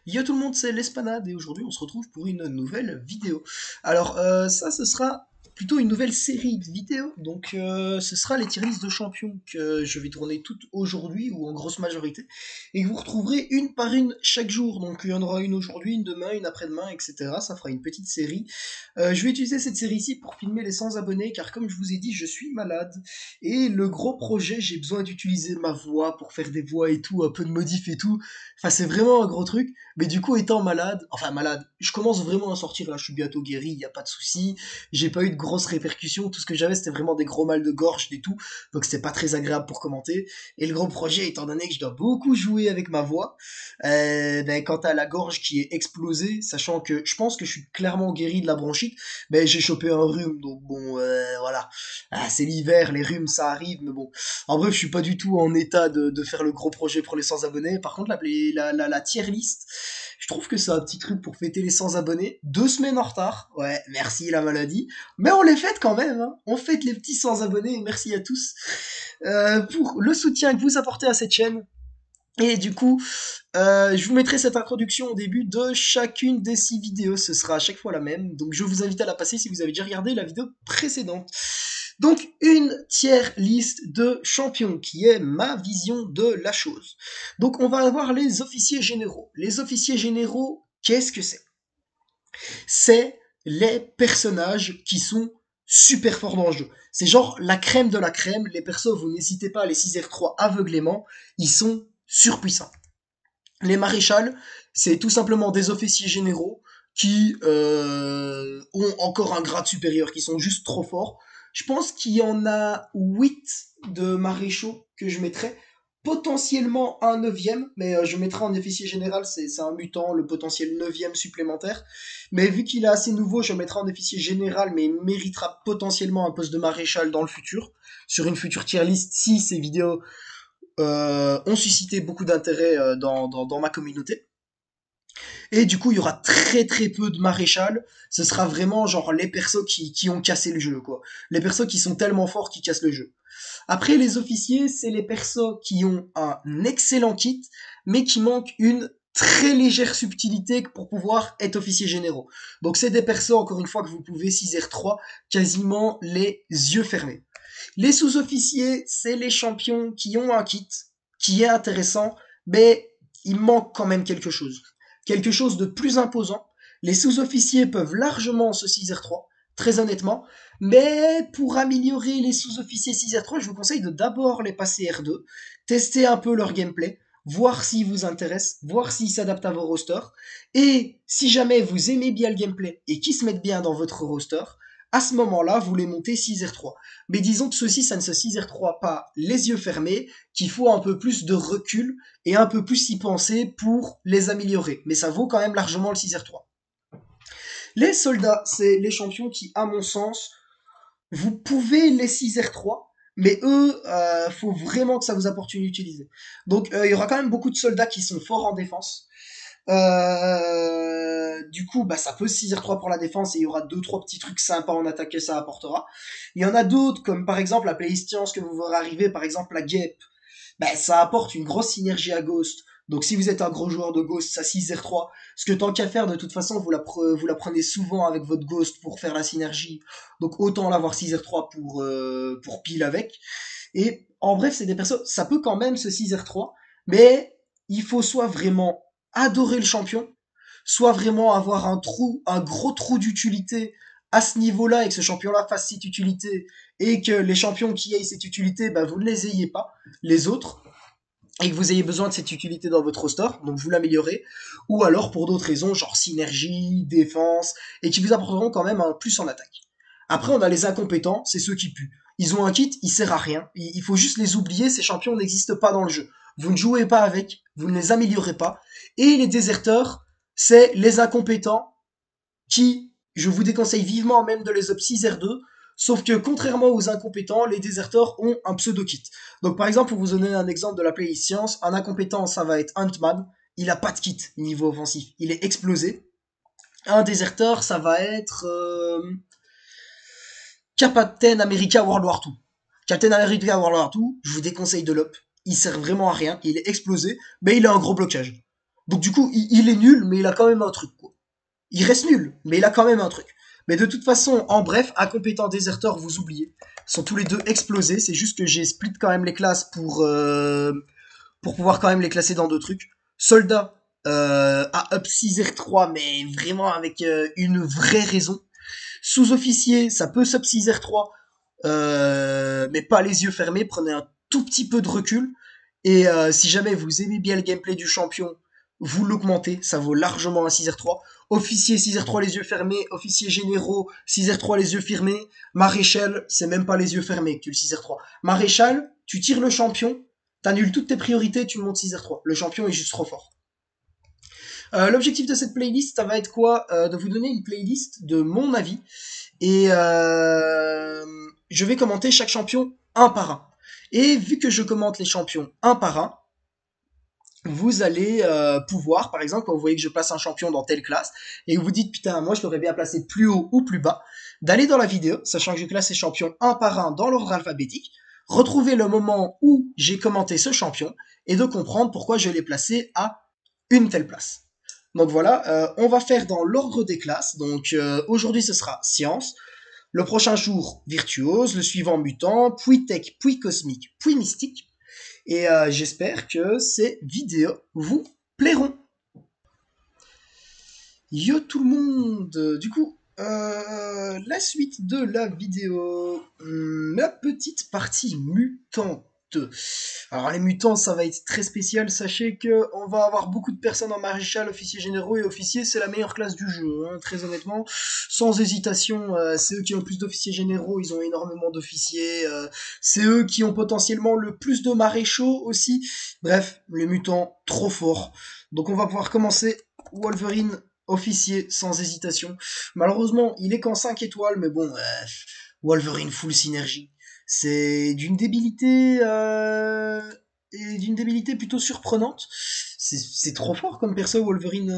Yo tout le monde, c'est l'Espanade et aujourd'hui on se retrouve pour une nouvelle vidéo. Alors ça ce sera plutôt une nouvelle série de vidéos, donc ce sera les tier lists de champions que je vais tourner toutes aujourd'hui ou en grosse majorité et que vous retrouverez une par une chaque jour. Donc il y en aura une aujourd'hui, une demain, une après-demain, etc. Ça fera une petite série. Je vais utiliser cette série-ci pour filmer les 100 abonnés car comme je vous ai dit je suis malade et le gros projet j'ai besoin d'utiliser ma voix pour faire des voix et tout, un peu de modif et tout. Enfin c'est vraiment un gros truc. Mais du coup, étant malade, enfin malade, je commence vraiment à sortir là, je suis bientôt guéri, il n'y a pas de souci. J'ai pas eu de grosses répercussions, tout ce que j'avais c'était vraiment des gros mal de gorge et tout, donc c'était pas très agréable pour commenter. Et le gros projet, étant donné que je dois beaucoup jouer avec ma voix, quant à la gorge qui est explosée, sachant que je pense que je suis clairement guéri de la bronchite, j'ai chopé un rhume, donc bon, voilà. Ah, c'est l'hiver, les rhumes ça arrive, mais bon. En bref, je suis pas du tout en état de faire le gros projet pour les 100 abonnés. Par contre, la tier list, je trouve que c'est un petit truc pour fêter les 100 abonnés. 2 semaines en retard. Ouais, merci la maladie. Mais on les fête quand même. Hein. On fête les petits 100 abonnés. Merci à tous pour le soutien que vous apportez à cette chaîne. Et du coup, je vous mettrai cette introduction au début de chacune des 6 vidéos. Ce sera à chaque fois la même. Donc je vous invite à la passer si vous avez déjà regardé la vidéo précédente. Donc une tier liste de champions qui est ma vision de la chose. Donc on va avoir les officiers généraux. Les officiers généraux, qu'est-ce que c'est? C'est les personnages qui sont super forts dans le jeu. C'est genre la crème de la crème. Les persos, vous n'hésitez pas à les 6R3 aveuglément. Ils sont surpuissants. Les maréchals, c'est tout simplement des officiers généraux qui ont encore un grade supérieur, qui sont juste trop forts. Je pense qu'il y en a 8 de maréchaux que je mettrais. Potentiellement un neuvième, mais je mettrai en officier général, c'est un mutant, le potentiel neuvième supplémentaire. Mais vu qu'il est assez nouveau, je le mettrai en officier général, mais il méritera potentiellement un poste de maréchal dans le futur, sur une future tier list, si ces vidéos ont suscité beaucoup d'intérêt dans ma communauté. Et du coup, il y aura très très peu de maréchal. Ce sera vraiment genre les persos qui ont cassé le jeu, quoi. Les persos qui sont tellement forts qu'ils cassent le jeu. Après, les officiers, c'est les persos qui ont un excellent kit, mais qui manquent une très légère subtilité pour pouvoir être officiers généraux. Donc c'est des persos, encore une fois, que vous pouvez 6R3 quasiment les yeux fermés. Les sous-officiers, c'est les champions qui ont un kit, qui est intéressant, mais il manque quand même quelque chose. Quelque chose de plus imposant. Les sous-officiers peuvent largement se 6R3, très honnêtement, mais pour améliorer les sous-officiers 6R3, je vous conseille de d'abord les passer R2, tester un peu leur gameplay, voir s'ils vous intéressent, voir s'ils s'adaptent à vos rosters, et si jamais vous aimez bien le gameplay et qu'ils se mettent bien dans votre roster, à ce moment-là, vous les montez 6R3. Mais disons que ceci, ça ne se 6R3 pas les yeux fermés, qu'il faut un peu plus de recul et un peu plus y penser pour les améliorer. Mais ça vaut quand même largement le 6R3. Les soldats, c'est les champions qui, à mon sens, vous pouvez les 6R3, mais eux, faut vraiment que ça vous apporte une utilité. Donc, il y aura quand même beaucoup de soldats qui sont forts en défense. Du coup, ça peut 6R3 pour la défense et il y aura deux trois petits trucs sympas en attaque que ça apportera. Il y en a d'autres, comme par exemple la Playstiance que vous verrez arriver, par exemple la Guêpe, ça apporte une grosse synergie à Ghost. Donc si vous êtes un gros joueur de Ghost, ça 6-0-3. Ce que tant qu'à faire, de toute façon, vous la prenez souvent avec votre Ghost pour faire la synergie. Donc autant l'avoir 6-0-3 pour pile avec. Et en bref, c'est des persos, ça peut quand même se 6-0-3, mais il faut soit vraiment adorer le champion, soit vraiment avoir un gros trou d'utilité à ce niveau-là et que ce champion-là fasse cette utilité et que les champions qui aient cette utilité, vous ne les ayez pas, les autres, et que vous ayez besoin de cette utilité dans votre roster, donc vous l'améliorez, ou alors pour d'autres raisons, genre synergie, défense, et qui vous apporteront quand même un plus en attaque. Après, on a les incompétents, c'est ceux qui puent. Ils ont un kit, il sert à rien, il faut juste les oublier, ces champions n'existent pas dans le jeu. Vous ne jouez pas avec, vous ne les améliorez pas, et les déserteurs, c'est les incompétents qui, je vous déconseille vivement même de les up 6R2, sauf que contrairement aux incompétents, les déserteurs ont un pseudo-kit. Donc par exemple, pour vous donner un exemple de la play science, un incompétent, ça va être Ant-Man, il a pas de kit niveau offensif, il est explosé. Un déserteur, ça va être Captain America World War 2. Captain America World War 2, je vous déconseille de l'up, il sert vraiment à rien, il est explosé, mais il a un gros blocage. Donc du coup, il est nul, mais il a quand même un truc, quoi. Il reste nul, mais il a quand même un truc. Mais de toute façon, en bref, incompétent déserteur, vous oubliez. Ils sont tous les deux explosés. C'est juste que j'ai split quand même les classes pour pouvoir quand même les classer dans deux trucs. Soldat a up 6R3, mais vraiment avec une vraie raison. Sous-officier, ça peut sub 6R3, mais pas les yeux fermés. Prenez un tout petit peu de recul. Et si jamais vous aimez bien le gameplay du champion, vous l'augmentez, ça vaut largement un 6R3. Officier 6R3 les yeux fermés, officier généraux 6R3 les yeux fermés, maréchal c'est même pas les yeux fermés que tu le 6R3. Maréchal, tu tires le champion, t'annules toutes tes priorités, tu le montes 6R3. Le champion est juste trop fort. L'objectif de cette playlist, ça va être quoi? De vous donner une playlist de mon avis. Et je vais commenter chaque champion un par un. Et vu que je commente les champions un par un, vous allez pouvoir, par exemple, quand vous voyez que je place un champion dans telle classe, et vous vous dites, putain, moi je l'aurais bien placé plus haut ou plus bas, d'aller dans la vidéo, sachant que je classe ces champions un par un dans l'ordre alphabétique, retrouver le moment où j'ai commenté ce champion, et de comprendre pourquoi je l'ai placé à une telle place. Donc voilà, on va faire dans l'ordre des classes. Donc aujourd'hui ce sera science, le prochain jour virtuose, le suivant mutant, puis tech, puis cosmique, puis mystique. Et j'espère que ces vidéos vous plairont. Yo tout le monde. Du coup, la suite de la vidéo, la petite partie mutante. Alors les mutants, ça va être très spécial. Sachez que on va avoir beaucoup de personnes en maréchal, officiers généraux et officiers. C'est la meilleure classe du jeu, hein, très honnêtement, sans hésitation. C'est eux qui ont le plus d'officiers généraux. Ils ont énormément d'officiers. C'est eux qui ont potentiellement le plus de maréchaux aussi. Bref, les mutants trop forts. Donc on va pouvoir commencer. Wolverine officier sans hésitation. Malheureusement, il est qu'en 5 étoiles, mais bon, Wolverine full synergie. C'est d'une débilité plutôt surprenante. C'est trop fort comme perso Wolverine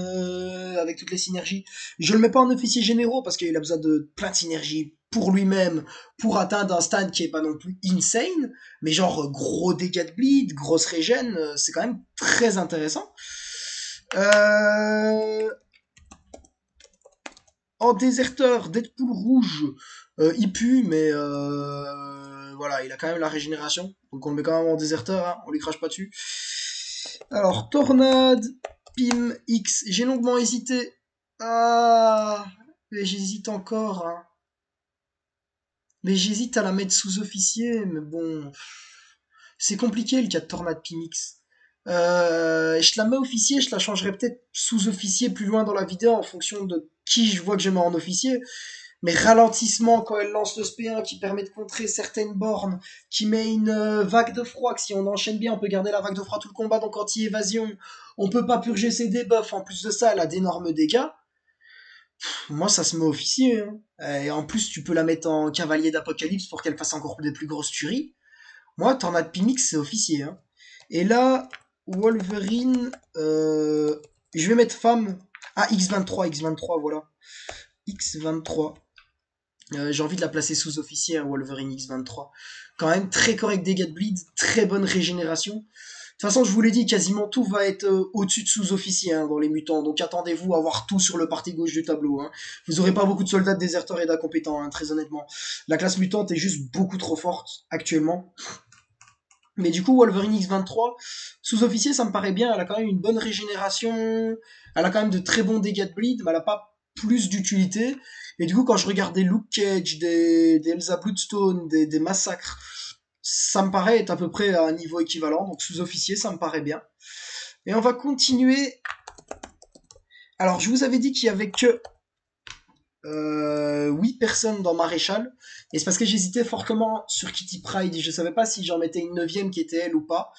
avec toutes les synergies. Je le mets pas en officier généraux parce qu'il a besoin de plein de synergie pour lui-même pour atteindre un stade qui est pas non plus insane, mais genre gros dégâts de bleed, grosse régène, c'est quand même très intéressant. Euh, En déserteur, Deadpool rouge, il pue, mais voilà, il a quand même la régénération. Donc on le met quand même en déserteur, hein, on lui crache pas dessus. Alors, Tornade, Pim, X, j'ai longuement hésité. Ah, mais j'hésite encore, hein. Mais j'hésite à la mettre sous-officier, mais bon. C'est compliqué le cas de Tornade Pim X. Je la mets officier, je la changerai peut-être sous-officier plus loin dans la vidéo en fonction de qui je vois que je mets en officier. Mais ralentissement quand elle lance le SP1 qui permet de contrer certaines bornes, qui met une vague de froid, que si on enchaîne bien, on peut garder la vague de froid tout le combat, donc anti-évasion, on peut pas purger ses debuffs, en plus de ça, elle a d'énormes dégâts. Moi, ça se met officier, hein. Et en plus, tu peux la mettre en cavalier d'apocalypse pour qu'elle fasse encore des plus grosses tueries. Moi, Tornade Pimix, c'est officier, hein. Et là, Wolverine, je vais mettre femme. Ah, X23, voilà. X23. J'ai envie de la placer sous-officier, hein, Wolverine X23. Quand même, très correct dégâts de bleed, très bonne régénération. De toute façon, je vous l'ai dit, quasiment tout va être au-dessus de sous-officier, hein, dans les mutants. Donc attendez-vous à voir tout sur le parti gauche du tableau, hein. Vous aurez pas beaucoup de soldats, de déserteurs et d'incompétents, hein, très honnêtement. La classe mutante est juste beaucoup trop forte actuellement. Mais du coup, Wolverine X23, sous-officier, ça me paraît bien. Elle a quand même une bonne régénération. Elle a quand même de très bons dégâts de bleed, mais elle a pas plus d'utilité. Et du coup, quand je regarde des Luke Cage, des Elsa Bloodstone, des massacres, ça me paraît être à peu près à un niveau équivalent. Donc sous-officier, ça me paraît bien. Et on va continuer. Alors, je vous avais dit qu'il y avait que 8 personnes dans Maréchal. Et c'est parce que j'hésitais fortement sur Kitty Pryde. Je savais pas si j'en mettais une neuvième qui était elle ou pas.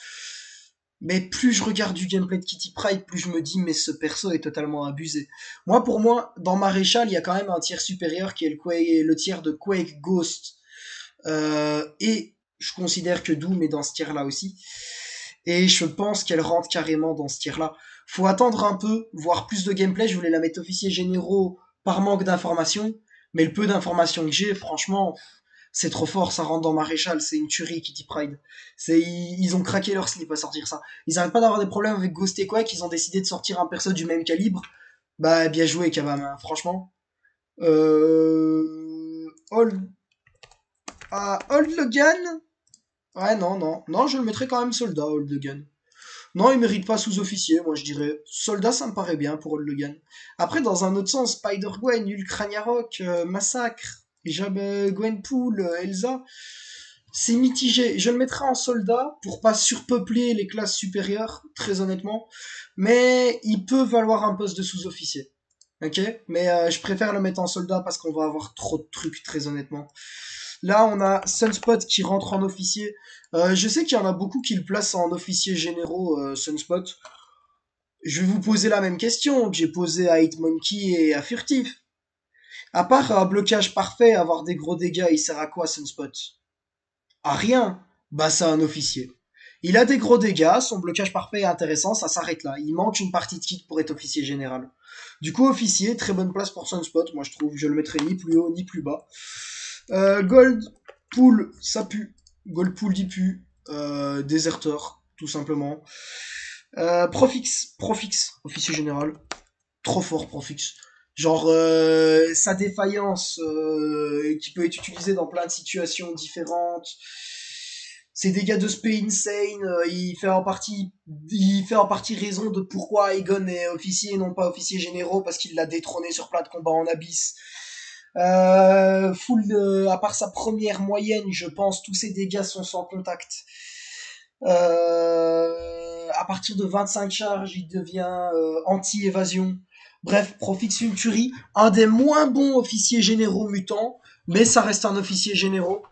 Mais plus je regarde du gameplay de Kitty Pryde, plus je me dis, mais ce perso est totalement abusé. Moi, pour moi, dans Maréchal, il y a quand même un tiers supérieur qui est le tiers de Quake Ghost. Et je considère que Doom est dans ce tiers-là aussi. Et je pense qu'elle rentre carrément dans ce tiers-là. Faut attendre un peu, voir plus de gameplay. Je voulais la mettre officier généraux par manque d'informations. Mais le peu d'informations que j'ai, franchement, C'est trop fort, ça rentre dans Maréchal, c'est une tuerie, Kitty Pride. Ils ont craqué leur slip à sortir ça. Ils arrêtent pas d'avoir des problèmes avec Ghost et Quake, ils ont décidé de sortir un perso du même calibre. Bah, bien joué, Kabam, hein, franchement. Old... Old Logan? Ouais, non, non. Non, je le mettrais quand même soldat, Old Logan. Non, il mérite pas sous-officier, moi je dirais. Soldat, ça me paraît bien pour Old Logan. Après, dans un autre sens, Spider-Gwen, Ulcraniarok, Massacre, Gwenpool, Elsa, c'est mitigé. Je le mettrai en soldat pour pas surpeupler les classes supérieures, très honnêtement. Mais il peut valoir un poste de sous-officier. Ok? Mais je préfère le mettre en soldat parce qu'on va avoir trop de trucs, très honnêtement. Là, on a Sunspot qui rentre en officier. Je sais qu'il y en a beaucoup qui le placent en officier généraux, Sunspot. Je vais vous poser la même question que j'ai posée à Hitmonkey et à Furtif. À part un blocage parfait, avoir des gros dégâts, il sert à quoi Sunspot? À rien. Bah, c'est un officier. Il a des gros dégâts, son blocage parfait est intéressant, ça s'arrête là. Il manque une partie de kit pour être officier général. Du coup, officier, très bonne place pour Sunspot, moi je trouve. Je le mettrai ni plus haut ni plus bas. Gold Pool, ça pue. Gold Pool, il pue. Déserteur, tout simplement. Profix, officier général. Trop fort, Profix. Genre, sa défaillance, qui peut être utilisée dans plein de situations différentes. Ses dégâts de spé insane, il fait en partie raison de pourquoi Aegon est officier et non pas officier généraux, parce qu'il l'a détrôné sur plein de combats en abysse. À part sa première moyenne, je pense, tous ses dégâts sont sans contact. À partir de 25 charges, il devient anti-évasion. Bref, Profix une tuerie. Un des moins bons officiers généraux mutants, mais ça reste un officier généraux.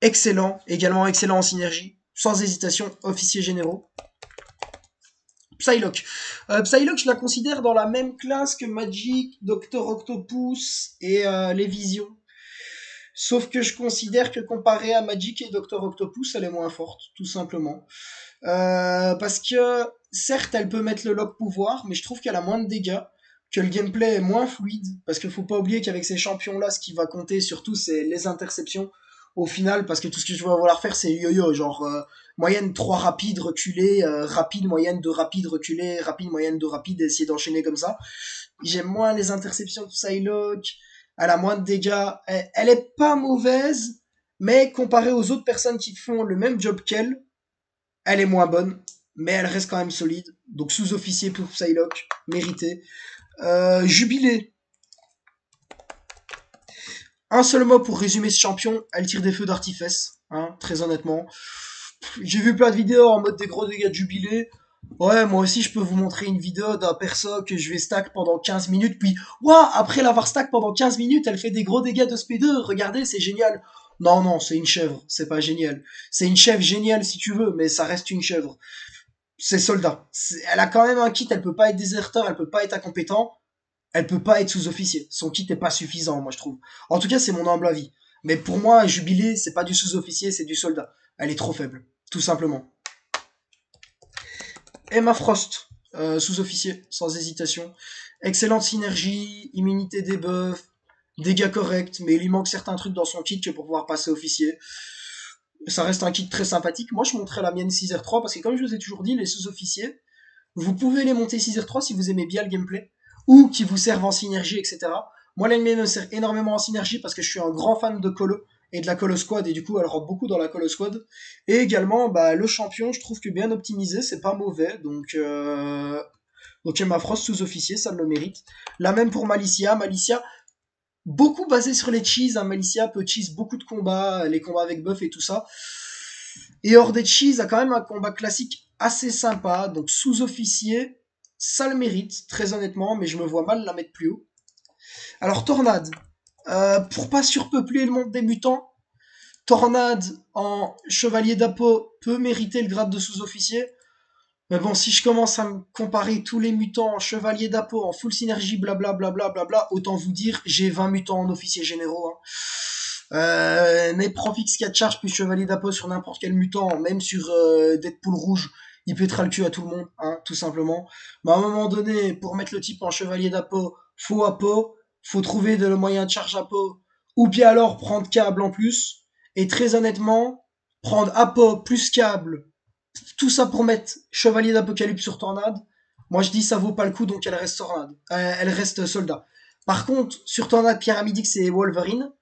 Excellent, également excellent en synergie. Sans hésitation, officier généraux. Psylocke. Psylocke, je la considère dans la même classe que Magic, Docteur Octopus et les Visions. Sauf que je considère que comparé à Magic et Docteur Octopus, elle est moins forte, tout simplement. Parce que, certes, elle peut mettre le lock pouvoir, mais je trouve qu'elle a moins de dégâts, que le gameplay est moins fluide, parce qu'il faut pas oublier qu'avec ces champions-là, ce qui va compter surtout, c'est les interceptions, au final, parce que tout ce que je vais vouloir faire, c'est yo-yo, genre, moyenne 3 rapides, reculés, rapide, moyenne 2 rapides, reculés, rapide, moyenne 2 rapides, et essayer d'enchaîner comme ça. J'aime moins les interceptions de Psylocke, elle a moins de dégâts, elle est pas mauvaise, mais comparée aux autres personnes qui font le même job qu'elle, elle est moins bonne, mais elle reste quand même solide. Donc sous-officier pour Psylocke, mérité. Jubilé. Un seul mot pour résumer ce champion, elle tire des feux d'artifice, hein, très honnêtement. J'ai vu plein de vidéos en mode des gros dégâts de jubilé. Ouais, moi aussi je peux vous montrer une vidéo d'un perso que je vais stack pendant 15 minutes, puis ouah, après l'avoir stack pendant 15 minutes, elle fait des gros dégâts de SP2, regardez, c'est génial. Non, non, c'est une chèvre, c'est pas génial. C'est une chèvre géniale si tu veux, mais ça reste une chèvre. C'est soldat. Elle a quand même un kit, elle peut pas être déserteur, elle peut pas être incompétent, elle peut pas être sous-officier. Son kit est pas suffisant, moi je trouve. En tout cas, c'est mon humble avis. Mais pour moi, Jubilé, c'est pas du sous-officier, c'est du soldat. Elle est trop faible, tout simplement. Emma Frost, sous-officier, sans hésitation. Excellente synergie, immunité des buffs, dégâts corrects, mais il lui manque certains trucs dans son kit que pour pouvoir passer officier. Ça reste un kit très sympathique. Moi, je monterais la mienne 6R3 parce que, comme je vous ai toujours dit, les sous-officiers, vous pouvez les monter 6R3 si vous aimez bien le gameplay ou qui vous servent en synergie, etc. Moi, la mienne me sert énormément en synergie parce que je suis un grand fan de Colo et de la Colo Squad et du coup, elle rentre beaucoup dans la Colo Squad. Et également, bah, le champion, je trouve que bien optimisé, c'est pas mauvais. Donc Emma Frost sous-officier, ça le mérite. La même pour Malicia. Malicia, beaucoup basé sur les cheese. Hein. Malicia peut cheese beaucoup de combats, les combats avec buff et tout ça. Et hors des cheese a quand même un combat classique assez sympa. Donc sous-officier, ça le mérite, très honnêtement, mais je me vois mal la mettre plus haut. Alors Tornade, pour pas surpeupler le monde des mutants, Tornade en chevalier d'Apo peut mériter le grade de sous-officier. Mais bon, si je commence à me comparer tous les mutants en chevalier d'Apo, en full synergie, blablabla, autant vous dire, j'ai 20 mutants en officier généraux. Hein. Mais Profix 4 charges plus chevalier d'Apo sur n'importe quel mutant, même sur Deadpool rouge, il pétera le cul à tout le monde, hein, tout simplement. Mais à un moment donné, pour mettre le type en chevalier d'Apo, faut trouver le moyen de charge Apo ou bien alors prendre câble en plus, et très honnêtement, prendre Apo plus câble, tout ça pour mettre Chevalier d'Apocalypse sur Tornade, moi je dis ça vaut pas le coup, donc elle reste Tornade. Elle reste soldat. Par contre, sur Tornade, Pyramidix et Wolverine,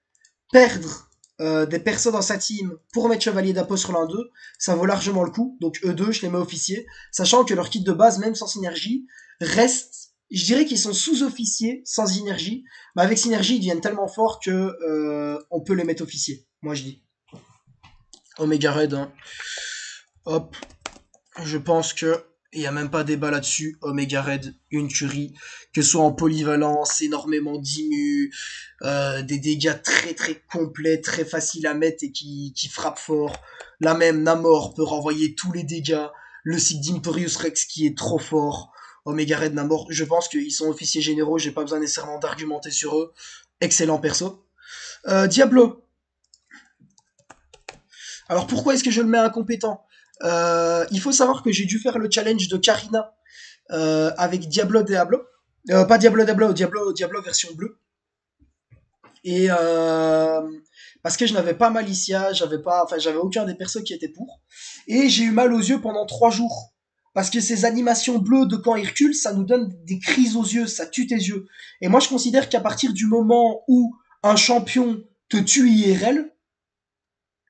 perdre des persos dans sa team pour mettre Chevalier d'Apo sur l'un d'eux, ça vaut largement le coup. Donc eux deux, je les mets officiers, sachant que leur kit de base, même sans synergie, reste. Je dirais qu'ils sont sous-officiers sans synergie, mais avec synergie, ils deviennent tellement forts que on peut les mettre officiers. Moi je dis. Omega Red, hein. Hop, je pense que il n'y a même pas débat là-dessus. Omega Red, une tuerie. Que ce soit en polyvalence, énormément d'immu, des dégâts très très complets, très faciles à mettre et qui frappent fort. Là même, Namor peut renvoyer tous les dégâts. Le cycle d'Imperius Rex qui est trop fort. Omega Red, Namor, je pense qu'ils sont officiers généraux, j'ai pas besoin nécessairement d'argumenter sur eux. Excellent perso. Diablo. Alors pourquoi est-ce que je le mets incompétent? Il faut savoir que j'ai dû faire le challenge de Karina avec Diablo Diablo. Pas Diablo Diablo, Diablo version bleue. Et parce que je n'avais pas Malicia, j'avais aucun des persos qui étaient pour. Et j'ai eu mal aux yeux pendant 3 jours. Parce que ces animations bleues de quand il recule, ça nous donne des crises aux yeux, ça tue tes yeux. Et moi je considère qu'à partir du moment où un champion te tue IRL,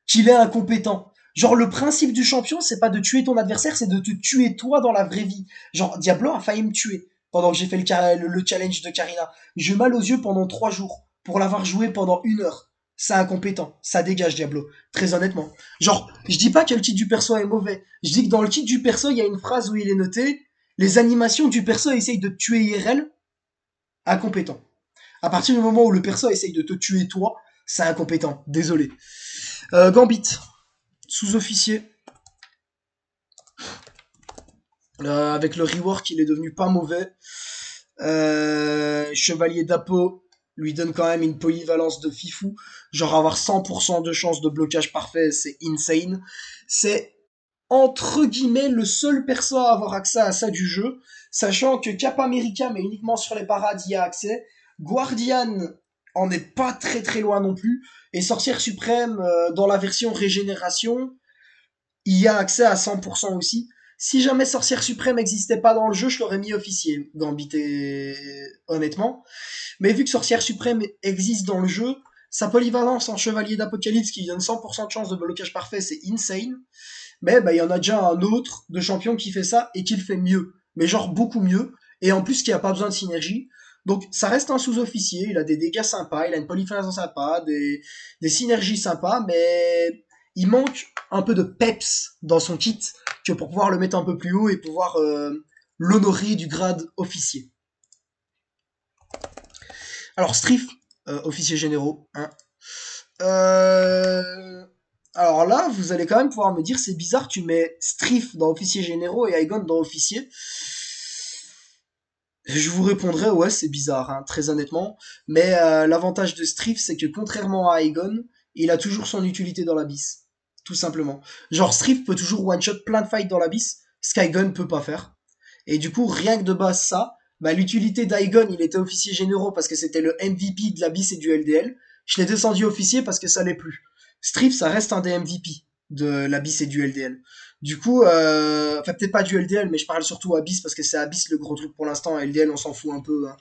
qu'il est incompétent. Genre, le principe du champion, c'est pas de tuer ton adversaire, c'est de te tuer toi dans la vraie vie. Genre, Diablo a failli me tuer pendant que j'ai fait le challenge de Karina. J'ai eu mal aux yeux pendant 3 jours pour l'avoir joué pendant 1 heure. C'est incompétent. Ça dégage, Diablo. Très honnêtement. Genre, je dis pas que le kit du perso est mauvais. Je dis que dans le kit du perso, il y a une phrase où il est noté les animations du perso essayent de te tuer IRL. Incompétent. À partir du moment où le perso essaye de te tuer toi, c'est incompétent. Désolé. Gambit, sous-officier. Avec le rework, il est devenu pas mauvais. Chevalier d'Apo lui donne quand même une polyvalence de fifou. Genre avoir 100% de chance de blocage parfait, c'est insane. C'est entre guillemets le seul perso à avoir accès à ça du jeu. Sachant que Cap America, mais uniquement sur les parades, y a accès. Guardian en est pas très très loin non plus. Et Sorcière Suprême, dans la version régénération, il y a accès à 100% aussi. Si jamais Sorcière Suprême n'existait pas dans le jeu, je l'aurais mis officier, Gambit honnêtement. Mais vu que Sorcière Suprême existe dans le jeu, sa polyvalence en Chevalier d'Apocalypse qui lui donne 100% de chance de blocage parfait, c'est insane. Mais bah, il y en a déjà un autre de champion qui fait ça et qui le fait mieux. Mais genre beaucoup mieux. Et en plus qui a pas besoin de synergie. Donc ça reste un sous-officier, il a des dégâts sympas, il a une polyvalence sympa, des synergies sympas, mais il manque un peu de peps dans son kit que pour pouvoir le mettre un peu plus haut et pouvoir l'honorer du grade officier. Alors Striff, officier généraux, hein. Euh, Alors là, vous allez quand même pouvoir me dire, c'est bizarre, tu mets Striff dans officier généraux et Aegon dans officier. Je vous répondrai, ouais, c'est bizarre, hein, très honnêtement. Mais l'avantage de Striff, c'est que contrairement à Aegon, il a toujours son utilité dans l'abysse. Tout simplement. Genre, Striff peut toujours one-shot plein de fights dans l'abysse, ce qu'Aegon peut pas faire. Et du coup, rien que de base ça, bah, l'utilité d'Aegon, il était officier généraux parce que c'était le MVP de l'abysse et du LDL. Je l'ai descendu officier parce que ça l'est plus. Striff, ça reste un des MVP de l'abysse et du LDL. Du coup, enfin peut-être pas du LDL, mais je parle surtout Abyss parce que c'est Abyss le gros truc pour l'instant. LDL, on s'en fout un peu, hein.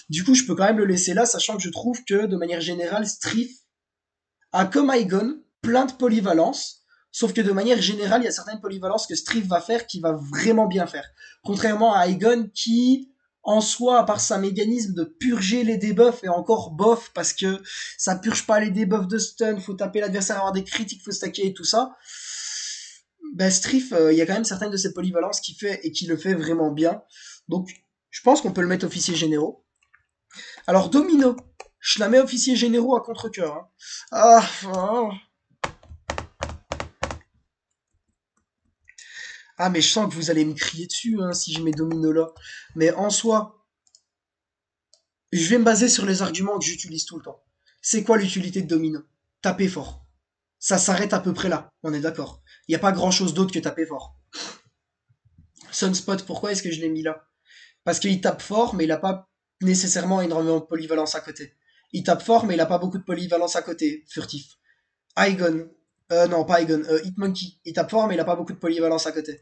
Du coup, je peux quand même le laisser là, sachant que je trouve que de manière générale, Striff a comme Aegon plein de polyvalence, sauf que de manière générale, il y a certaines polyvalences que Striff va faire qui va vraiment bien faire. Contrairement à Aegon qui, en soi, à part sa mécanisme de purger les debuffs, est encore bof parce que ça purge pas les debuffs de stun, faut taper l'adversaire, avoir des critiques, faut stacker et tout ça. Ben Striff, il y a quand même certaines de ses polyvalences qui fait et qui le fait vraiment bien. Donc, je pense qu'on peut le mettre officier généraux. Alors, Domino, je la mets officier généraux à contre-cœur, hein. Ah, ah, mais je sens que vous allez me crier dessus, hein, si je mets Domino là. Mais en soi, je vais me baser sur les arguments que j'utilise tout le temps. C'est quoi l'utilité de Domino? Taper fort. Ça s'arrête à peu près là, on est d'accord. Il n'y a pas grand chose d'autre que taper fort. Sunspot, pourquoi est-ce que je l'ai mis là? Parce qu'il tape fort, mais il n'a pas nécessairement énormément de polyvalence à côté. Il tape fort, mais il a pas beaucoup de polyvalence à côté. Furtif. Aegon. Non, pas Aegon. Hitmonkey. Il tape fort, mais il a pas beaucoup de polyvalence à côté.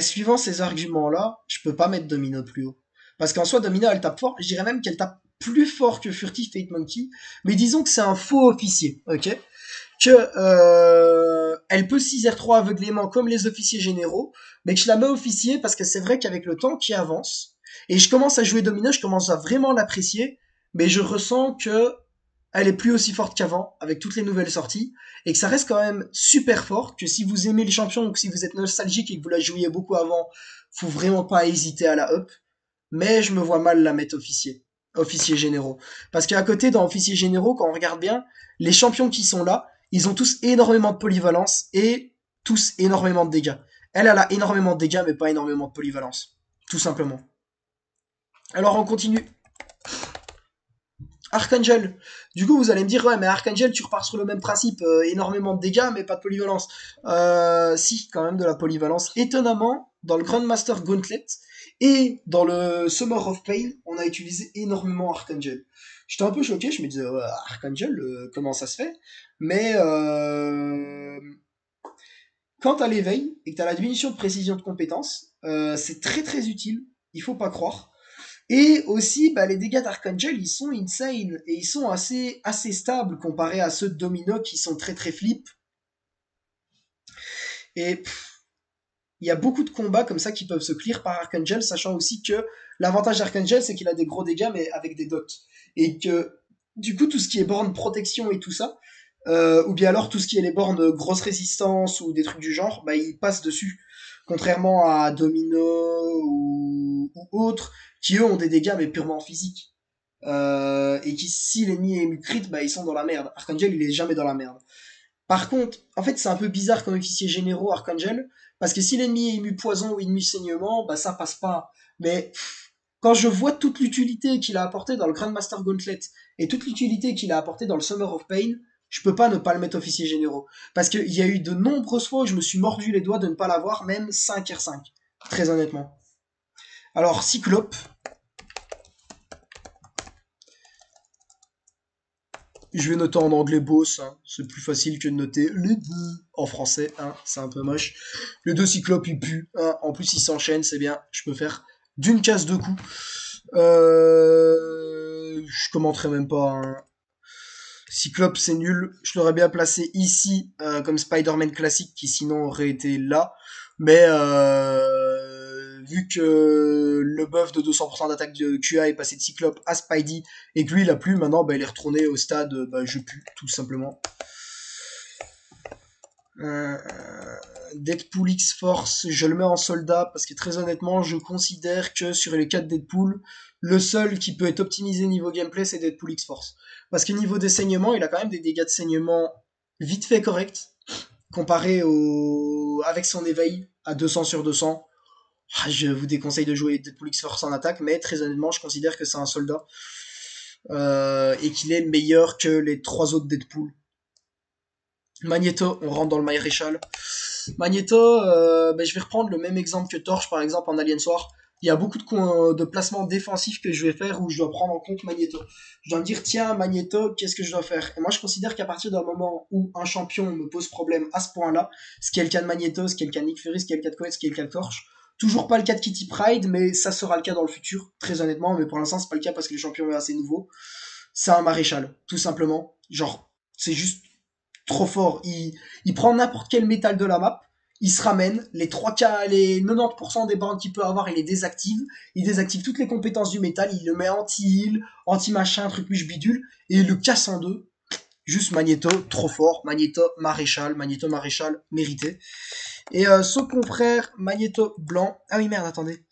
Suivant ces arguments-là, je peux pas mettre Domino plus haut. Parce qu'en soi, Domino, elle tape fort. Je dirais même qu'elle tape plus fort que Furtif et Hitmonkey. Mais disons que c'est un faux officier, ok? Que elle peut 6R3 aveuglément comme les officiers généraux, mais que je la mets officier parce que c'est vrai qu'avec le temps qui avance, et je commence à jouer Domino, je commence à vraiment l'apprécier, mais je ressens que elle est plus aussi forte qu'avant, avec toutes les nouvelles sorties, et que ça reste quand même super fort, que si vous aimez les champions, ou que si vous êtes nostalgique et que vous la jouiez beaucoup avant, faut vraiment pas hésiter à la up, mais je me vois mal la mettre officier. Officier généraux. Parce qu'à côté, dans officiers généraux, quand on regarde bien, les champions qui sont là, ils ont tous énormément de polyvalence et tous énormément de dégâts. Elle, elle a énormément de dégâts, mais pas énormément de polyvalence. Tout simplement. Alors on continue. Archangel. Du coup, vous allez me dire, ouais, mais Archangel, tu repars sur le même principe, énormément de dégâts, mais pas de polyvalence. Si, quand même de la polyvalence. Étonnamment, dans le Grandmaster Gauntlet et dans le Summer of Pain, on a utilisé énormément Archangel. J'étais un peu choqué, je me disais, ouais, Archangel, comment ça se fait? Mais quand t'as l'éveil et que t'as la diminution de précision de compétences, c'est très très utile, il faut pas croire. Et aussi, bah, les dégâts d'Archangel, ils sont insane et ils sont assez stables comparés à ceux de Domino qui sont très très flip. Et il y a beaucoup de combats comme ça qui peuvent se clear par Archangel, sachant aussi que l'avantage d'Archangel, c'est qu'il a des gros dégâts mais avec des dots. Et que du coup, tout ce qui est borne protection et tout ça, ou bien alors tout ce qui est les bornes grosse résistance ou des trucs du genre, bah, il passe dessus. Contrairement à Domino ou autres, qui eux ont des dégâts mais purement physiques. Et qui, si l'ennemi est ému crit, bah, ils sont dans la merde. Archangel, il est jamais dans la merde. Par contre, en fait, c'est un peu bizarre comme officier généraux, Archangel, parce que si l'ennemi est ému poison ou ému saignement, bah, ça passe pas. Mais quand je vois toute l'utilité qu'il a apporté dans le Grandmaster Gauntlet et toute l'utilité qu'il a apporté dans le Summer of Pain, je peux pas ne pas le mettre officier généraux. Parce qu'il y a eu de nombreuses fois où je me suis mordu les doigts de ne pas l'avoir, même 5R5. Très honnêtement. Alors, Cyclope, je vais noter en anglais boss, hein. C'est plus facile que de noter les deux en français, hein. C'est un peu moche. Les deux cyclopes, ils puent, hein. En plus, ils s'enchaînent, c'est bien. Je peux faire d'une case deux coups. Je commenterai même pas, hein. Cyclope, c'est nul. Je l'aurais bien placé ici, comme Spider-Man classique, qui sinon aurait été là. Mais vu que le buff de 200% d'attaque de QA est passé de Cyclope à Spidey, et que lui il a plus, maintenant bah, il est retourné au stade bah, je pue, tout simplement. Euh, Deadpool X-Force, je le mets en soldat parce que très honnêtement, je considère que sur les 4 Deadpool, le seul qui peut être optimisé niveau gameplay, c'est Deadpool X-Force. Parce que niveau des saignements, il a quand même des dégâts de saignement vite fait corrects, comparé au avec son éveil à 200 sur 200. Je vous déconseille de jouer Deadpool X-Force en attaque, mais très honnêtement, je considère que c'est un soldat. Et qu'il est meilleur que les 3 autres Deadpool. Magneto, on rentre dans le maréchal. Magneto, je vais reprendre le même exemple que Torche, par exemple, en Alien Soir. Il y a beaucoup de placements défensifs que je vais faire où je dois prendre en compte Magneto. Je dois me dire, tiens, Magneto, qu'est-ce que je dois faire? Et moi, je considère qu'à partir d'un moment où un champion me pose problème à ce point-là, ce qui est le cas de Magneto, ce qui est le cas de Nick Fury, ce qui est le cas de Coet, ce qui est le cas de Torche, toujours pas le cas de Kitty Pryde, mais ça sera le cas dans le futur, très honnêtement. Mais pour l'instant, c'est pas le cas parce que le champion est assez nouveau. C'est un maréchal, tout simplement. Genre, c'est juste trop fort. Il prend n'importe quel métal de la map, il se ramène, les 3K, les 90% des bandes qu'il peut avoir, il les désactive. Il désactive toutes les compétences du métal, il le met anti-heal, anti-machin, truc je bidule, et il le casse en deux. Juste Magneto, trop fort. Magneto Maréchal, mérité. Et son confrère, Magneto blanc. Ah oui, merde, attendez.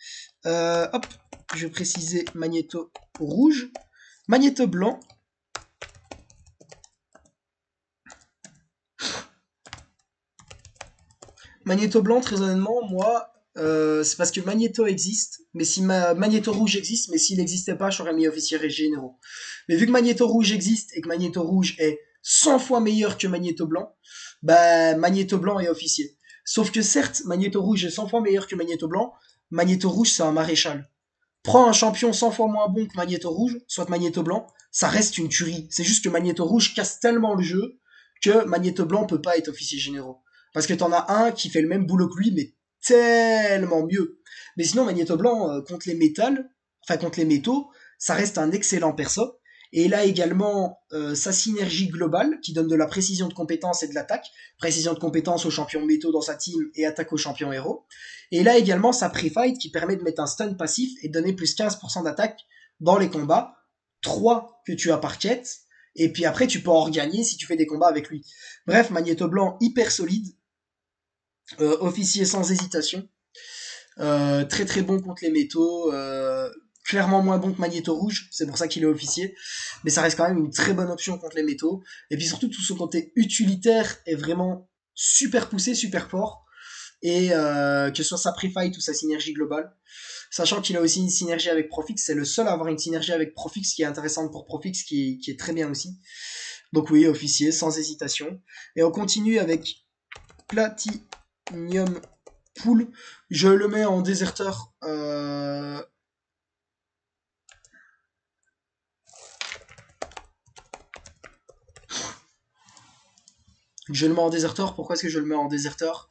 Hop, je vais préciser Magneto rouge. Magneto blanc, Magnéto blanc, très honnêtement, moi, c'est parce que Magneto existe, mais si Magneto rouge existe, mais s'il n'existait pas, j'aurais mis officier généraux. Mais vu que Magneto rouge existe et que Magneto rouge est 100 fois meilleur que Magneto blanc, bah Magneto blanc est officier. Sauf que certes, Magneto rouge est 100 fois meilleur que Magneto blanc, Magneto rouge c'est un maréchal. Prends un champion 100 fois moins bon que Magneto Rouge, soit Magneto Blanc, ça reste une tuerie. C'est juste que Magneto Rouge casse tellement le jeu que Magneto Blanc peut pas être officier généraux. Parce que t'en as un qui fait le même boulot que lui, mais tellement mieux. Mais sinon, Magneto Blanc, contre les métals, enfin contre les métaux, ça reste un excellent perso. Et il a également sa synergie globale qui donne de la précision de compétences et de l'attaque. Précision de compétences aux champions métaux dans sa team et attaque aux champions héros. Et il a également sa pre-fight qui permet de mettre un stun passif et de donner plus 15% d'attaque dans les combats. 3 que tu as par quête. Et puis après, tu peux en regagner si tu fais des combats avec lui. Bref, Magneto Blanc hyper solide. Officier sans hésitation. Très très bon contre les métaux. Clairement moins bon que Magneto Rouge, c'est pour ça qu'il est officier, mais ça reste quand même une très bonne option contre les métaux. Et puis surtout, tout son côté utilitaire est vraiment super poussé, super fort. Et que ce soit sa pre-fight ou sa synergie globale. Sachant qu'il a aussi une synergie avec Profix, c'est le seul à avoir une synergie avec Profix qui est intéressante pour Profix, qui est très bien aussi. Donc oui, officier, sans hésitation. Et on continue avec Platinum Pool. Je le mets en déserteur. Je le mets en déserteur. Pourquoi est-ce que je le mets en déserteur?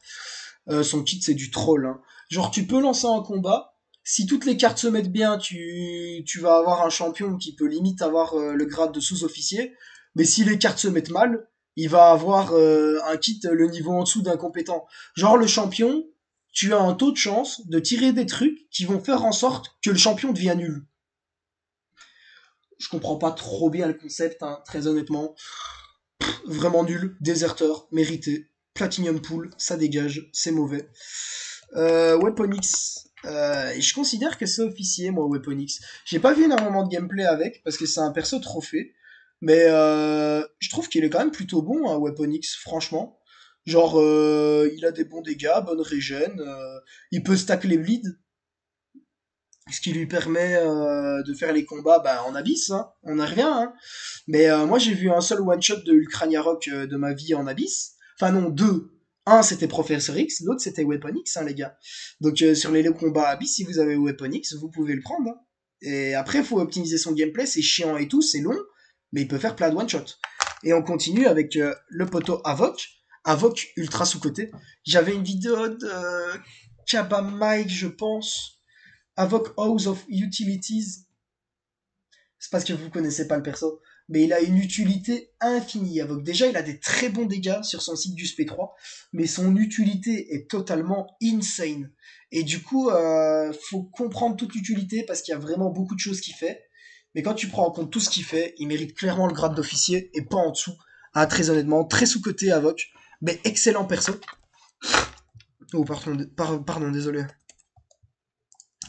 Son kit, c'est du troll, hein. Genre, tu peux lancer un combat. Si toutes les cartes se mettent bien, tu vas avoir un champion qui peut limite avoir le grade de sous-officier. Mais si les cartes se mettent mal, il va avoir un kit le niveau en dessous d'incompétent. Genre, le champion, tu as un taux de chance de tirer des trucs qui vont faire en sorte que le champion devient nul. Je comprends pas trop bien le concept, hein, très honnêtement. Vraiment nul, déserteur, mérité. Platinum Pool, ça dégage, c'est mauvais. Weapon X. Je considère que c'est officier, moi, Weapon X. J'ai pas vu énormément de gameplay avec, parce que c'est un perso trophée. Mais je trouve qu'il est quand même plutôt bon, hein, Weapon X, franchement. Genre, il a des bons dégâts, bonne régène. Il peut stack les bleeds, ce qui lui permet de faire les combats bah, en abyss. Hein. On n'a rien. Hein. Mais moi, j'ai vu un seul one-shot de Ulcrania Rock de ma vie en abyss. Enfin non, deux. Un, c'était Professor X, l'autre, c'était Weapon X, hein, les gars. Donc sur les combats abyss, si vous avez Weapon X, vous pouvez le prendre. Hein. Et après, il faut optimiser son gameplay. C'est chiant et tout, c'est long. Mais il peut faire plein de one-shots. Et on continue avec le poteau Avoc. Avoc ultra sous-côté. J'avais une vidéo de Kaba Mike, je pense. Avoc House of Utilities. C'est parce que vous connaissez pas le perso. Mais il a une utilité infinie. Avoc. Déjà, il a des très bons dégâts sur son site du SP3, mais son utilité est totalement insane. Et du coup, faut comprendre toute l'utilité parce qu'il y a vraiment beaucoup de choses qu'il fait. Mais quand tu prends en compte tout ce qu'il fait, il mérite clairement le grade d'officier et pas en dessous. Ah, très honnêtement, très sous-coté Avoc. Mais excellent perso. Oh, pardon, désolé.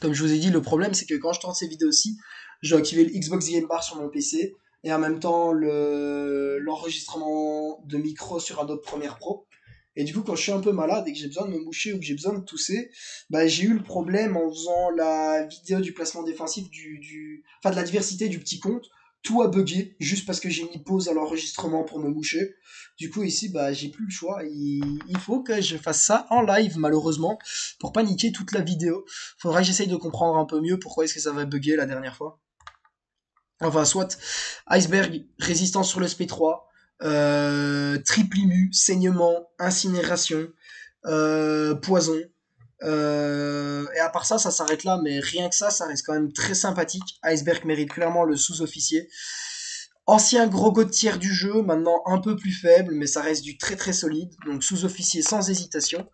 Comme je vous ai dit, le problème c'est que quand je tourne ces vidéos-ci, je dois activer le Xbox Game Bar sur mon PC et en même temps l'enregistrement de micro sur Adobe Premiere Pro. Et du coup, quand je suis un peu malade et que j'ai besoin de me moucher ou que j'ai besoin de tousser, bah, j'ai eu le problème en faisant la vidéo du placement défensif enfin, de la diversité du petit compte. Tout a bugué juste parce que j'ai mis pause à l'enregistrement pour me moucher. Du coup, ici, bah, j'ai plus le choix. Il faut que je fasse ça en live, malheureusement, pour pas niquer toute la vidéo. Faudra que j'essaye de comprendre un peu mieux pourquoi est-ce que ça va bugger la dernière fois. Enfin, soit iceberg, résistance sur le SP3, triple immu, saignement, incinération, poison. Et à part ça, ça s'arrête là, mais rien que ça reste quand même très sympathique. Iceberg mérite clairement le sous-officier. Ancien gros god tiers du jeu, maintenant un peu plus faible, mais ça reste du très très solide. Donc sous-officier sans hésitation.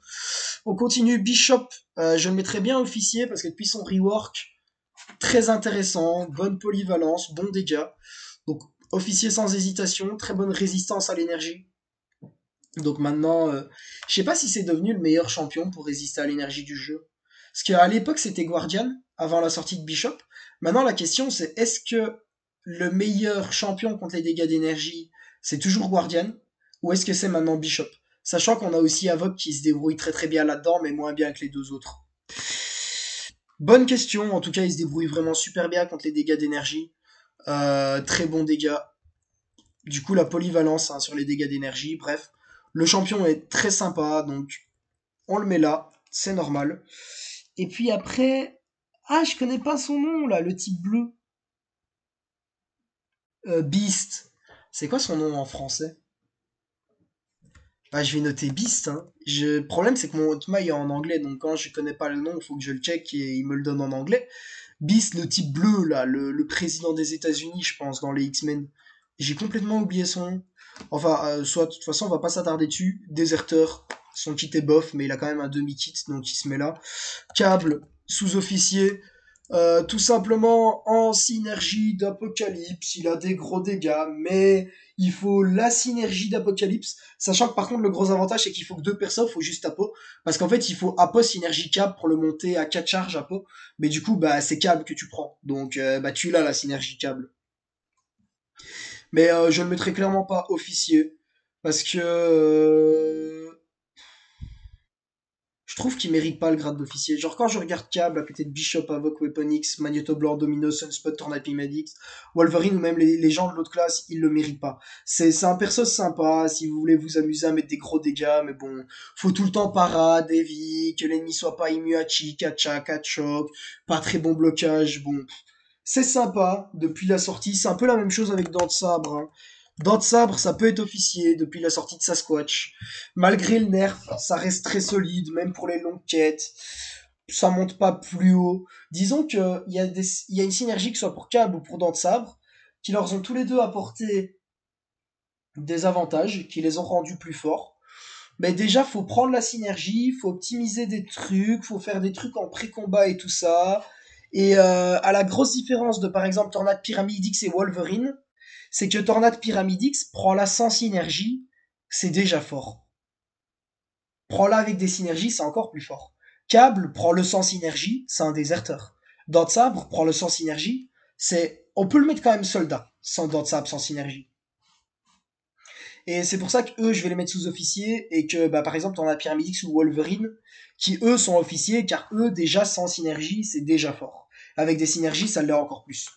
On continue, Bishop, je le mettrais bien officier parce que depuis son rework, très intéressant, bonne polyvalence, bon dégâts. Donc officier sans hésitation, très bonne résistance à l'énergie. Donc maintenant, je sais pas si c'est devenu le meilleur champion pour résister à l'énergie du jeu. Parce qu'à l'époque c'était Guardian, avant la sortie de Bishop. Maintenant la question c'est est-ce que le meilleur champion contre les dégâts d'énergie c'est toujours Guardian ou est-ce que c'est maintenant Bishop? Sachant qu'on a aussi Avoc qui se débrouille très très bien là-dedans mais moins bien que les deux autres. Bonne question, en tout cas il se débrouille vraiment super bien contre les dégâts d'énergie. Très bons dégâts. Du coup la polyvalence hein, sur les dégâts d'énergie, bref. Le champion est très sympa, donc on le met là, c'est normal. Et puis après, Ah, je connais pas son nom, là, le type bleu. Beast. C'est quoi son nom en français? Ah, je vais noter Beast, hein. Le problème, c'est que mon Hotmail est en anglais, donc quand je connais pas le nom, il faut que je le check et il me le donne en anglais. Beast, le type bleu, là, le président des États-Unis, je pense, dans les X-Men. J'ai complètement oublié son nom. Enfin, soit, de toute façon, on va pas s'attarder dessus. Déserteur, son kit est bof, mais il a quand même un demi-kit, donc il se met là. Câble, sous-officier, tout simplement en synergie d'Apocalypse. Il a des gros dégâts, mais il faut la synergie d'Apocalypse. Sachant que par contre, le gros avantage, c'est qu'il faut que deux persos, il faut juste Apo. Parce qu'en fait, il faut Apo synergie câble pour le monter à 4 charges Apo. Mais du coup, bah, c'est câble que tu prends. Donc, bah, tu l'as la synergie câble. Mais je ne mettrai clairement pas officier. Parce que je trouve qu'il mérite pas le grade d'officier. Genre, quand je regarde Cab à côté de Bishop, Avoc, Weapon X, Magneto Blanc, Domino, Sunspot, Tornado Madix, Wolverine ou même les gens de l'autre classe, ils le méritent pas. C'est un perso sympa si vous voulez vous amuser à mettre des gros dégâts, mais bon, faut tout le temps parade, heavy, que l'ennemi soit pas immu à chi, catcha, choc, pas très bon blocage, bon. C'est sympa depuis la sortie, c'est un peu la même chose avec Dents de Sabre, hein. Dents de Sabre, ça peut être officier depuis la sortie de Sasquatch. Malgré le nerf, ça reste très solide, même pour les longues quêtes. Ça monte pas plus haut. Disons qu'il il y a une synergie, que ce soit pour Cab ou pour Dents de Sabre, qui leur ont tous les deux apporté des avantages, qui les ont rendus plus forts. Mais déjà, faut prendre la synergie, faut optimiser des trucs, faut faire des trucs en pré-combat et tout ça. Et à la grosse différence de par exemple Tornade Pyramidix et Wolverine, c'est que Tornade Pyramidix prend la sans synergie, c'est déjà fort. Prends-la avec des synergies, c'est encore plus fort. Cable prend le sans synergie, c'est un déserteur. Dent de sabre prend le sans synergie, c'est on peut le mettre quand même soldat sans dent de sabre, sans synergie. Et c'est pour ça que eux, je vais les mettre sous officiers et que, bah, par exemple, t'en as Pyramidix ou Wolverine, qui eux sont officiers, car eux, déjà, sans synergie, c'est déjà fort. Avec des synergies, ça l'est encore plus.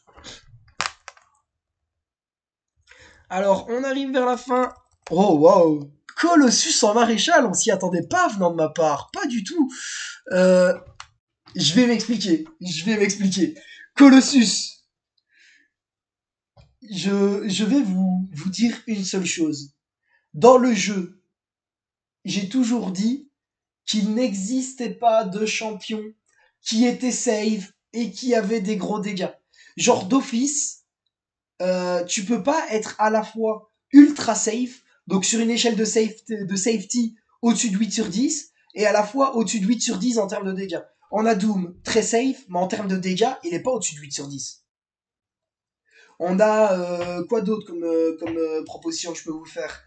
Alors, on arrive vers la fin. Oh, waouh! Colossus en maréchal, on s'y attendait pas venant de ma part. Pas du tout. Euh, je vais m'expliquer. Je vais m'expliquer. Colossus, je vais vous dire une seule chose. Dans le jeu, j'ai toujours dit qu'il n'existait pas de champion qui était safe et qui avait des gros dégâts. Genre d'office, tu peux pas être à la fois ultra safe, donc sur une échelle de safety au-dessus de 8 sur 10, et à la fois au-dessus de 8 sur 10 en termes de dégâts. On a Doom très safe, mais en termes de dégâts, il est pas au-dessus de 8 sur 10. On a quoi d'autre comme proposition que je peux vous faire?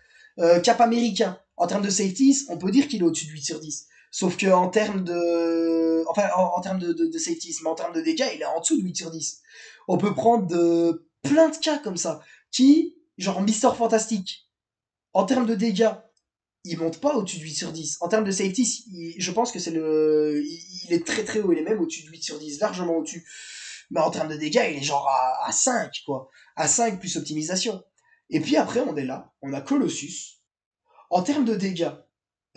Cap américain. En termes de safeties, on peut dire qu'il est au-dessus de 8 sur 10. Sauf que en termes de. Enfin, en termes de safeties, mais en termes de dégâts, il est en dessous de 8 sur 10. On peut prendre plein de cas comme ça. Genre Mister Fantastic, en termes de dégâts, il monte pas au-dessus de 8 sur 10. En termes de safeties, je pense que il est très très haut. Il est même au-dessus de 8 sur 10, largement au-dessus. Mais en termes de dégâts, il est genre à 5, quoi. À 5 plus optimisation. Et puis après, on est là, on a Colossus. En termes de dégâts,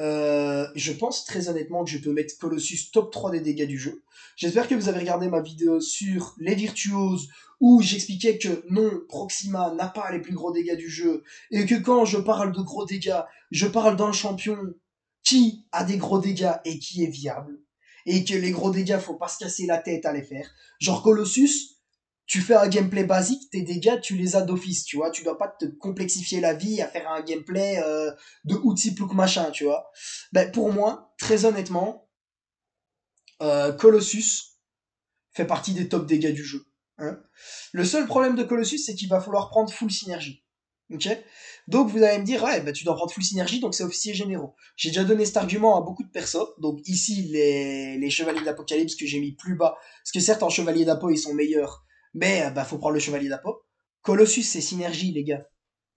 je pense très honnêtement que je peux mettre Colossus top 3 des dégâts du jeu. J'espère que vous avez regardé ma vidéo sur les virtuoses où j'expliquais que non, Proxima n'a pas les plus gros dégâts du jeu et que quand je parle de gros dégâts, je parle d'un champion qui a des gros dégâts et qui est viable et que les gros dégâts, faut pas se casser la tête à les faire. Genre Colossus, tu fais un gameplay basique, tes dégâts, tu les as d'office, tu vois. Tu dois pas te complexifier la vie à faire un gameplay de outil plouk machin, tu vois. Ben, pour moi, très honnêtement, Colossus fait partie des top dégâts du jeu, hein. Le seul problème de Colossus, c'est qu'il va falloir prendre full synergie. Ok. Donc vous allez me dire, ouais, bah, tu dois prendre full synergie, donc c'est officier généraux. J'ai déjà donné cet argument à beaucoup de personnes. Donc ici, les chevaliers d'Apocalypse que j'ai mis plus bas. Parce que certes, en chevalier d'Apo, ils sont meilleurs. Mais bah, faut prendre le chevalier d'Apo. Colossus, c'est synergie, les gars.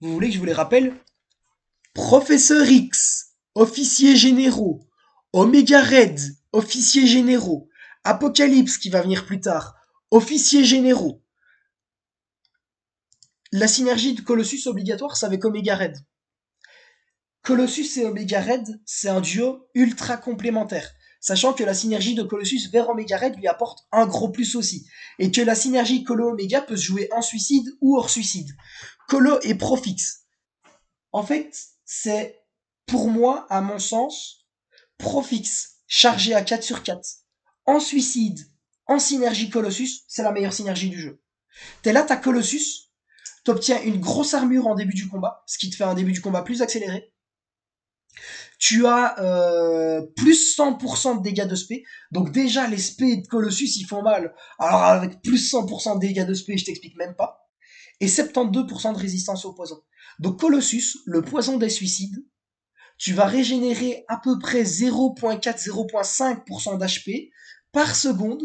Vous voulez que je vous les rappelle? Professeur X, officiers généraux. Omega Red, officiers généraux. Apocalypse, qui va venir plus tard, officiers généraux. La synergie de Colossus obligatoire, c'est avec Omega Red. Colossus et Omega Red, c'est un duo ultra complémentaire. sachant que la synergie de Colossus vers Omega Red lui apporte un gros plus aussi, et que la synergie Colo-Omega peut se jouer en suicide ou hors suicide. Colo est Profix. En fait, c'est, pour moi, à mon sens, Profix chargé à 4 sur 4, en suicide, en synergie Colossus, c'est la meilleure synergie du jeu. T'es là, t'as Colossus, t'obtiens une grosse armure en début du combat, ce qui te fait un début du combat plus accéléré. Tu as plus 100% de dégâts de spé. Donc déjà, les spé de Colossus, ils font mal. Alors avec plus 100% de dégâts de spé, je t'explique même pas. Et 72% de résistance au poison. Donc Colossus, le poison des suicides, tu vas régénérer à peu près 0.4-0.5% d'HP par seconde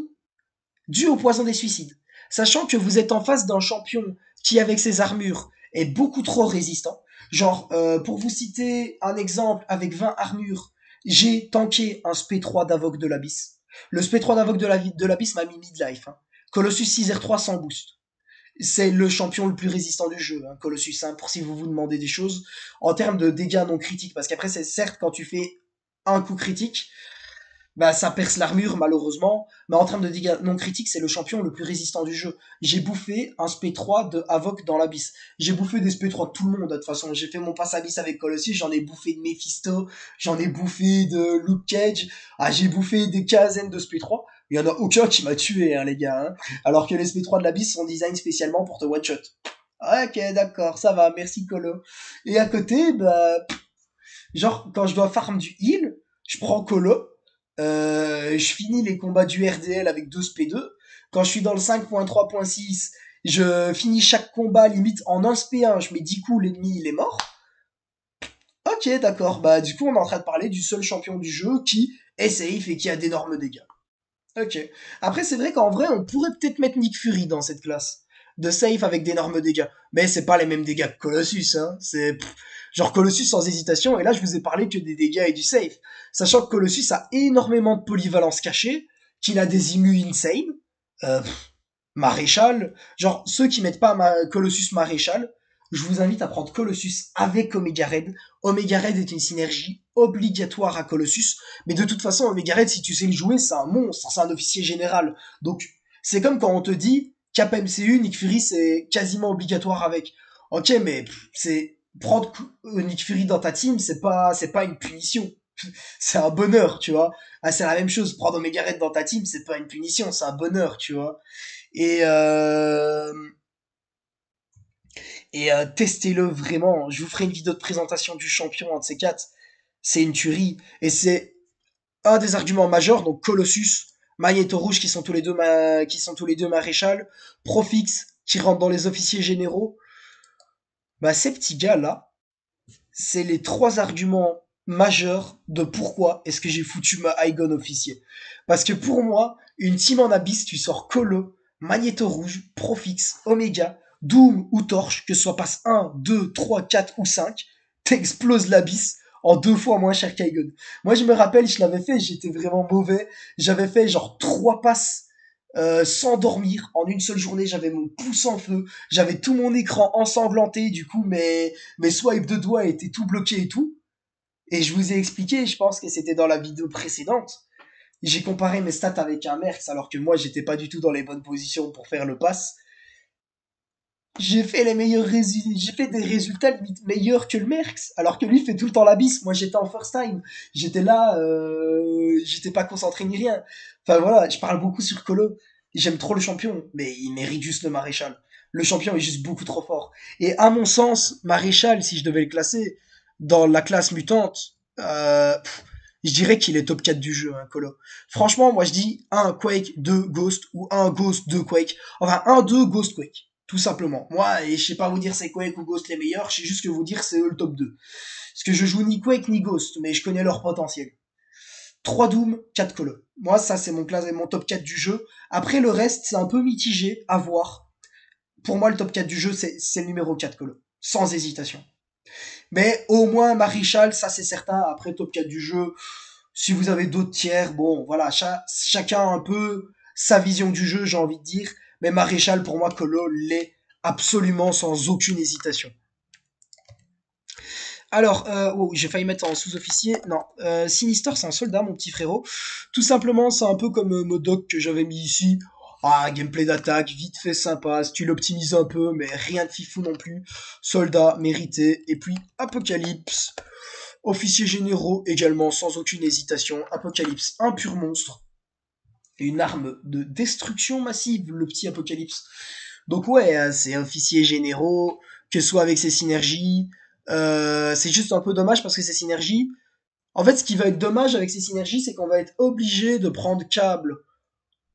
dû au poison des suicides. Sachant que vous êtes en face d'un champion qui, avec ses armures, est beaucoup trop résistant. Genre, pour vous citer un exemple, avec 20 armures, j'ai tanké un SP3 d'Avoc de l'Abysse. Le SP3 d'Avoc de l'Abysse m'a mis midlife. Hein. Colossus 6R3 sans boost. C'est le champion le plus résistant du jeu, hein, Colossus, hein, pour si vous vous demandez des choses, en termes de dégâts non critiques. Parce qu'après, c'est certes, quand tu fais un coup critique, bah ça perce l'armure malheureusement, mais en termes de dégâts non critiques, c'est le champion le plus résistant du jeu. J'ai bouffé un SP3 de Havok dans l'abysse. J'ai bouffé des SP3 de tout le monde de toute façon. J'ai fait mon pass abyss avec Colossus, j'en ai bouffé de Mephisto, j'en ai bouffé de Luke Cage, j'ai bouffé des quinzaines de SP3. Il y en a aucun qui m'a tué, hein, les gars. Hein. Alors que les SP3 de l'abysse sont design spécialement pour te one shot. Ok, d'accord, ça va, merci Colo. Et à côté, bah, genre quand je dois farm du heal, je prends Colo. Je finis les combats du RDL avec 2 SP2. Quand je suis dans le 5.3.6, je finis chaque combat limite en 1 SP1. Je mets 10 coups, l'ennemi il est mort. Ok, d'accord. Bah, du coup, on est en train de parler du seul champion du jeu qui est safe et qui a d'énormes dégâts. Ok. Après, c'est vrai qu'en vrai, on pourrait peut-être mettre Nick Fury dans cette classe. De safe avec d'énormes dégâts. Mais c'est pas les mêmes dégâts que Colossus, hein. C'est genre Colossus sans hésitation. Et là, je vous ai parlé que des dégâts et du safe. Sachant que Colossus a énormément de polyvalence cachée, qu'il a des immus insane. Euh, Maréchal. Genre, ceux qui mettent pas Colossus Maréchal, je vous invite à prendre Colossus avec Omega Red. Omega Red est une synergie obligatoire à Colossus, mais de toute façon, Omega Red, si tu sais le jouer, c'est un monstre, c'est un officier général. Donc, c'est comme quand on te dit, Cap MCU, Nick Fury, c'est quasiment obligatoire avec. Ok, mais c'est prendre Nick Fury dans ta team, c'est pas une punition. C'est un bonheur, tu vois. Ah, c'est la même chose, prendre Omega Red dans ta team, c'est pas une punition, c'est un bonheur, tu vois. Et, euh, testez-le vraiment. Je vous ferai une vidéo de présentation du champion, un de ces quatre. C'est une tuerie. Et c'est un des arguments majeurs. Donc Colossus, Magneto Rouge qui sont tous les deux maréchal, Profix qui rentre dans les officiers généraux. Bah ces petits gars là, c'est les trois arguments majeurs de pourquoi est-ce que j'ai foutu ma Igon officier. Parce que pour moi, une team en abyss, tu sors Colo, Magneto Rouge, Profix, Omega, Doom ou Torche, que ce soit passe 1, 2, 3, 4 ou 5, t'exploses l'abysse en 2 fois moins cher qu'Igon. Moi je me rappelle, je l'avais fait, j'étais vraiment mauvais. J'avais fait genre 3 passes sans dormir. En une seule journée, j'avais mon pouce en feu, j'avais tout mon écran ensanglanté, du coup mes swipes de doigts étaient tout bloqués et tout. Et je vous ai expliqué, je pense que c'était dans la vidéo précédente, j'ai comparé mes stats avec un Merx alors que moi j'étais pas du tout dans les bonnes positions pour faire le pass. J'ai fait des résultats limite meilleurs que le Merx, alors que lui fait tout le temps l'abysse. Moi j'étais en first time, j'étais là, j'étais pas concentré ni rien. Enfin voilà, je parle beaucoup sur Colo. J'aime trop le champion, mais il mérite juste le maréchal. Le champion est juste beaucoup trop fort. Et à mon sens, maréchal, si je devais le classer dans la classe mutante, je dirais qu'il est top 4 du jeu, hein, Colo. Franchement, moi je dis un Quake, 2 Ghost, ou un Ghost, 2 Quake. Enfin, un 2 Ghost Quake. Tout simplement. Moi, et je sais pas vous dire c'est Quake ou Ghost les meilleurs, je sais juste que vous dire c'est eux le top 2. Parce que je joue ni Quake ni Ghost, mais je connais leur potentiel. 3 Doom, 4 Colo. Moi, ça c'est mon top 4 du jeu. Après le reste, c'est un peu mitigé à voir. Pour moi, le top 4 du jeu, c'est le numéro 4 Colo. Sans hésitation. Mais au moins Maréchal, ça c'est certain. Après top 4 du jeu, si vous avez d'autres tiers, bon, voilà, chacun un peu sa vision du jeu, j'ai envie de dire. Mais Maréchal, pour moi, Colo l'est absolument sans aucune hésitation. Alors, oh, j'ai failli mettre en sous-officier. Non, Sinister, c'est un soldat, mon petit frérot. Tout simplement, c'est un peu comme Modok que j'avais mis ici. Ah, gameplay d'attaque, vite fait sympa, si tu l'optimises un peu, mais rien de fifou non plus. Soldat, mérité. Et puis, Apocalypse, officier généraux également, sans aucune hésitation. Apocalypse, un pur monstre. Une arme de destruction massive, le petit Apocalypse. Donc ouais, c'est officiers généraux, que ce soit avec ses synergies. C'est juste un peu dommage parce que ces synergies. En fait, ce qui va être dommage avec ces synergies, c'est qu'on va être obligé de prendre câble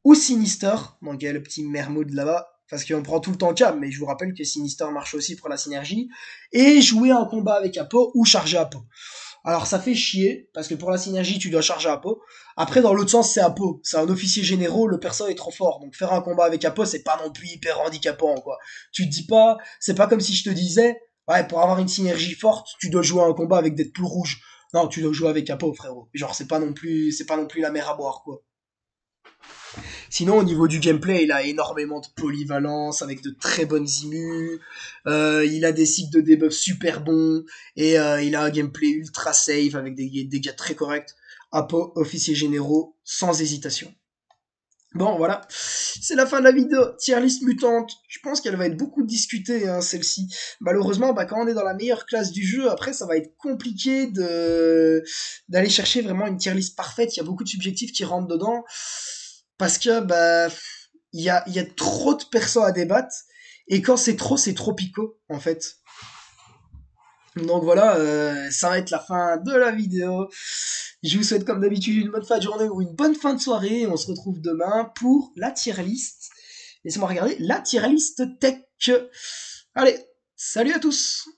ou Sinister, donc il y a le petit Mermaid là-bas, parce qu'on prend tout le temps câble, mais je vous rappelle que Sinister marche aussi pour la synergie, et jouer un combat avec Apo ou charger Apo. Alors ça fait chier, parce que pour la synergie, tu dois charger Apo. Après, dans l'autre sens, c'est Apo. C'est un officier généraux, le perso est trop fort. Donc faire un combat avec Apo, c'est pas non plus hyper handicapant, quoi. Tu te dis pas, c'est pas comme si je te disais, ouais, pour avoir une synergie forte, tu dois jouer un combat avec Deadpool rouge. Non, tu dois jouer avec Apo, frérot. Genre, c'est pas non plus la mer à boire, quoi. Sinon, au niveau du gameplay, il a énormément de polyvalence avec de très bonnes immus. Il a des cycles de debuff super bons et il a un gameplay ultra safe avec des dégâts très corrects. Apo, officiers généraux, sans hésitation. Bon, voilà, c'est la fin de la vidéo. Tier list mutante. Je pense qu'elle va être beaucoup discutée, hein, celle-ci. Malheureusement, bah, quand on est dans la meilleure classe du jeu, après, ça va être compliqué d'aller chercher vraiment une tier list parfaite. Il y a beaucoup de subjectifs qui rentrent dedans parce que bah il y a trop de persos à débattre et quand c'est trop pico en fait. Donc voilà, ça va être la fin de la vidéo. Je vous souhaite comme d'habitude une bonne fin de journée ou une bonne fin de soirée. On se retrouve demain pour la tier list. Laissez-moi regarder la tier list tech. Allez, salut à tous.